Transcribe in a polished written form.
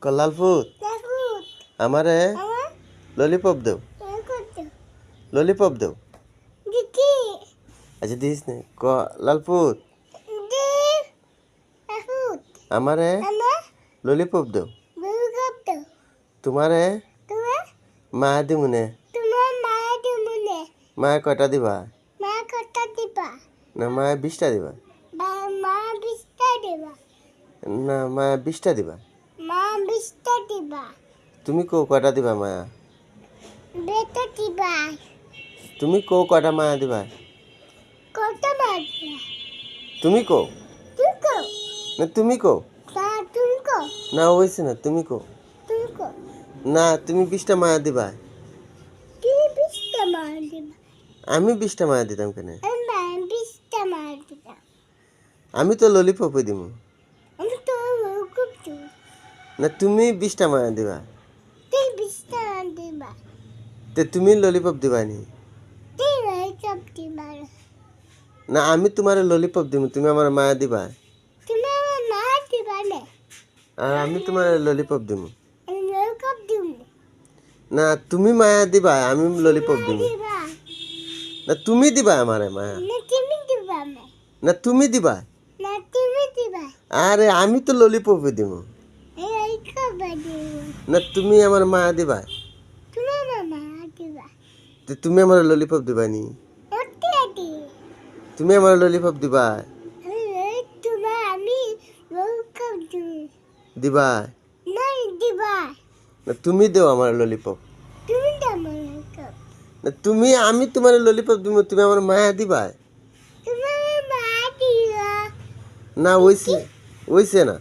লাল foot আমারে lollipop দেও lollipop দেও আচ্ছা দিস নে লাল ফুট আমারে ললিপপ দেও তোমারে মা দিমুনে মা কয়টা দিবা না মা 20টা দিবা না মা 20টা দিবা তুমি কয়টা দিবা মায়া তুমি কয়টা মায়া দিবা তুমি না তুমি না হয়েছে না তুমি না তুমি 20টা মায়া দিবা আমি 20টা মায়া দিতাম কেন আমি তো ললিপপই দিব না তুমি 20টা মায়া দিবা তে তুমি ললিপপ দিবা নি না আমি তোমার ললিপপ দিব তুমি আমার মায়া দিবা আর আমি তোমার ললিপপ দিব না তুমি মায়া দিবা আমি ললিপপ দিব না তুমি দিবা আমারে মায়া না তুমি দিবা আরে আমি তো ললিপপ দিব না তুমি আমার মায়া দিবা তো তুমি আমার ললিপপ দিবা নি তুমি আমার ললিপপ দিবা দিবা না তুমি দেও আমার ললিপপ না তুমি আমি তোমার ললিপপ দিব তুমি আমার মায়া দিবা না ওইছে না